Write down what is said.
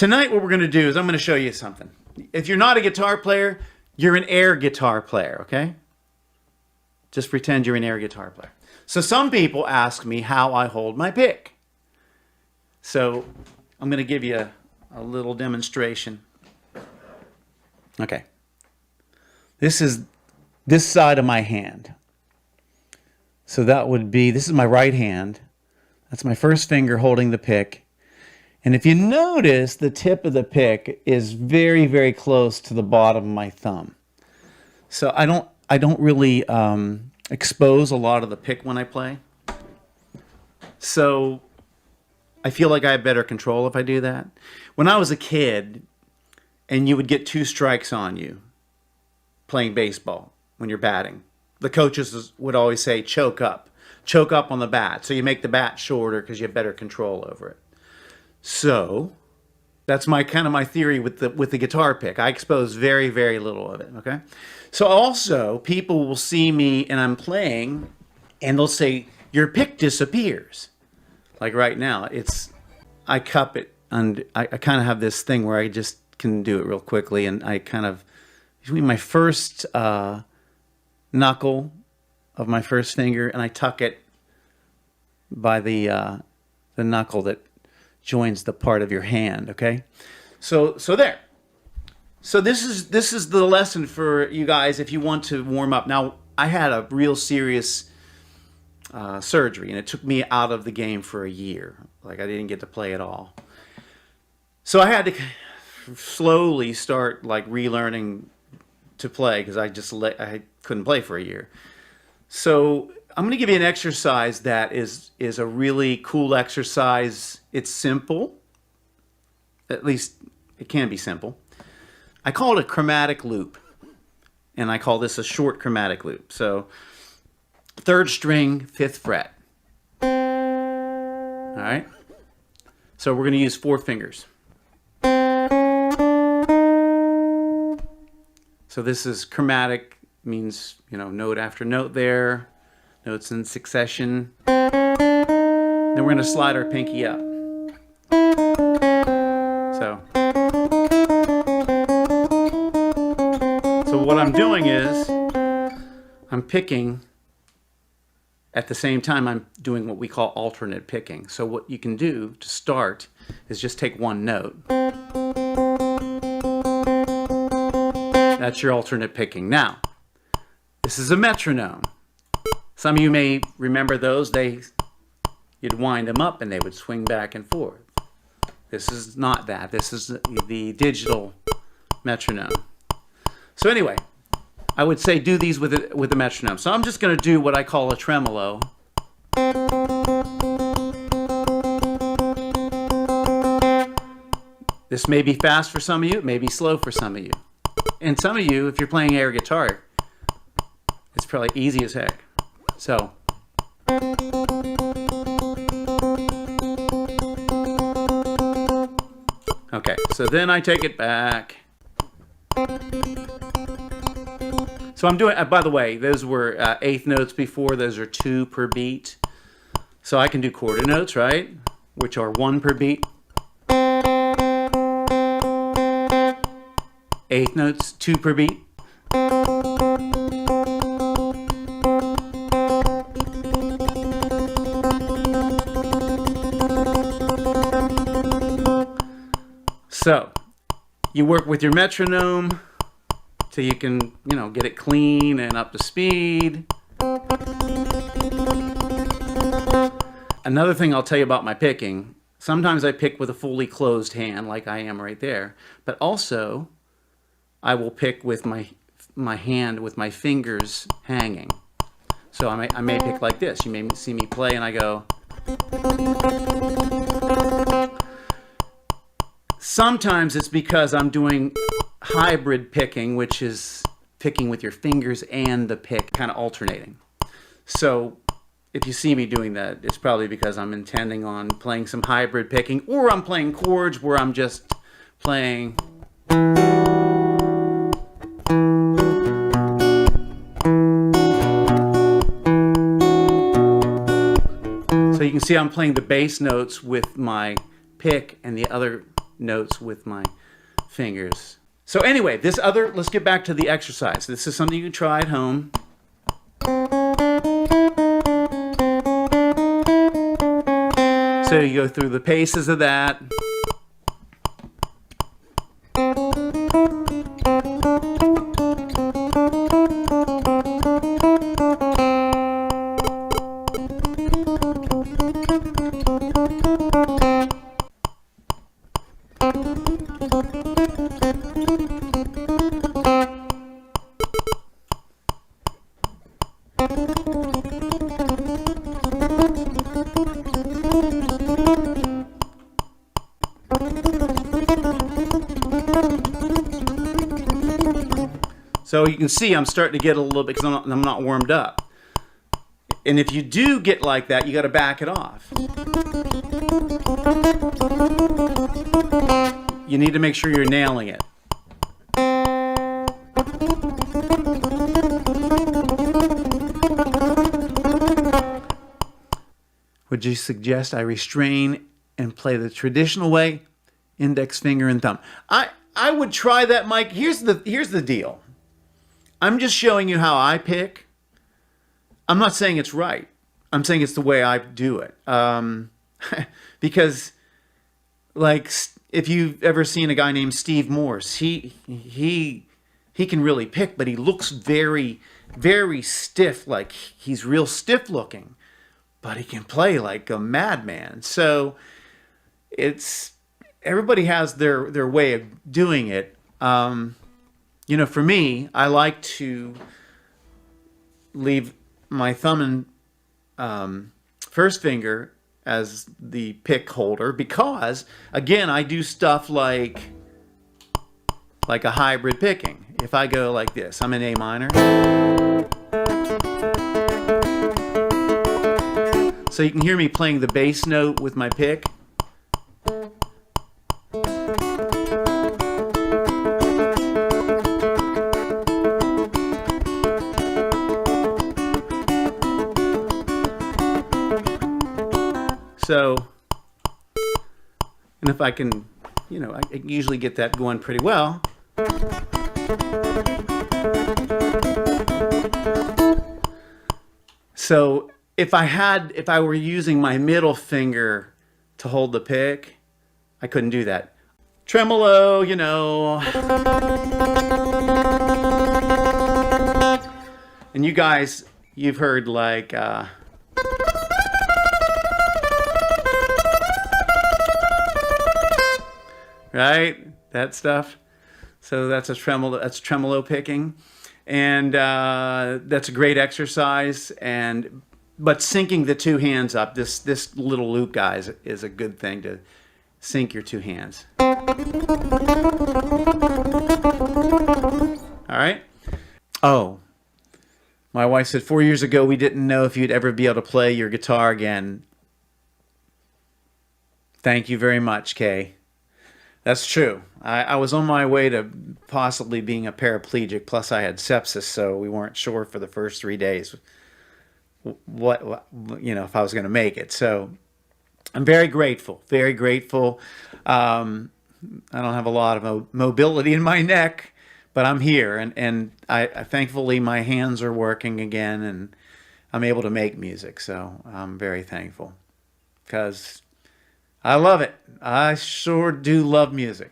Tonight what we're going to do is I'm going to show you something. If you're not a guitar player, you're an air guitar player, okay? Just pretend you're an air guitar player. So some people ask me how I hold my pick. So I'm going to give you a little demonstration. Okay. This is this side of my hand. So that would be, this is my right hand. That's my first finger holding the pick. And if you notice, the tip of the pick is very, very close to the bottom of my thumb. So I don't really expose a lot of the pick when I play. So I feel like I have better control if I do that. When I was a kid, and you would get 2 strikes on you playing baseball when you're batting, the coaches would always say, choke up on the bat. So you make the bat shorter because you have better control over it. So that's my theory with the guitar pick. I expose very, very little of it, okay? So also, people will see me and I'm playing, and they'll say, your pick disappears. Like right now, I cup it, and I kind of have this thing where I just can do it real quickly, and I kind of, between my first knuckle of my first finger, and I tuck it by the knuckle that joins the part of your hand, okay? So there. So this is the lesson for you guys if you want to warm up. Now, I had a real serious surgery, and it took me out of the game for a year. Like, I didn't get to play at all. So I had to slowly start like relearning to play because I couldn't play for a year. So I'm going to give you an exercise that is a really cool exercise. It's simple. At least it can be simple. I call it a chromatic loop, and I call this a short chromatic loop. So 3rd string, 5th fret. All right. So we're going to use 4 fingers. So this is chromatic, means, you know, note after note there, notes in succession. Then we're going to slide our pinky up. So what I'm doing is I'm picking at the same time I'm doing what we call alternate picking. So what you can do to start is just take one note. That's your alternate picking. Now, this is a metronome. Some of you may remember those. You'd wind them up and they would swing back and forth. This is not that. This is the digital metronome. So anyway, I would say do these with the metronome. So I'm just going to do what I call a tremolo. This may be fast for some of you. It may be slow for some of you. And some of you, if you're playing air guitar, it's probably easy as heck. So. Okay, so then I take it back. So I'm doing, by the way, those were 1/8 notes before. Those are 2 per beat. So I can do quarter notes, right? Which are 1 per beat. 1/8 notes, 2 per beat. So you work with your metronome till you can, you know, get it clean and up to speed. Another thing I'll tell you about my picking, sometimes I pick with a fully closed hand like I am right there, but also I will pick with my hand with my fingers hanging. So I may pick like this. You may see me play and I go. Sometimes it's because I'm doing hybrid picking, which is picking with your fingers and the pick, kind of alternating. So if you see me doing that, it's probably because I'm intending on playing some hybrid picking, or I'm playing chords where I'm just playing. So you can see I'm playing the bass notes with my pick and the other notes with my fingers. So anyway, let's get back to the exercise. This is something you can try at home. So you go through the paces of that. So you can see I'm starting to get a little bit because I'm not warmed up. And if you do get like that, you got to back it off. You need to make sure you're nailing it. Would you suggest I restrain and play the traditional way, index finger and thumb? I would try that, Mike. Here's the deal. I'm just showing you how I pick. I'm not saying it's right. I'm saying it's the way I do it. Because, like, if you've ever seen a guy named Steve Morse, he can really pick, but he looks very, very stiff. Like, he's real stiff looking, but he can play like a madman. So everybody has their way of doing it. You know, for me, I like to leave my thumb and first finger as the pick holder because, again, I do stuff like a hybrid picking. If I go like this, I'm in A minor. So you can hear me playing the bass note with my pick. So, and if I can, you know, I can usually get that going pretty well. So if I were using my middle finger to hold the pick, I couldn't do that. Tremolo, you know. And you guys, you've heard like, right? That stuff. So that's tremolo picking. And that's a great exercise. But syncing the two hands up, this little loop, guys, is a good thing to sync your two hands. All right? Oh, my wife said 4 years ago we didn't know if you'd ever be able to play your guitar again. Thank you very much, Kay. That's true. I was on my way to possibly being a paraplegic, plus I had sepsis, so we weren't sure for the first 3 days what you know, if I was going to make it. So I'm very grateful, very grateful. I don't have a lot of mobility in my neck, but I'm here, and I thankfully my hands are working again, and I'm able to make music. So I'm very thankful because I love it. I sure do love music.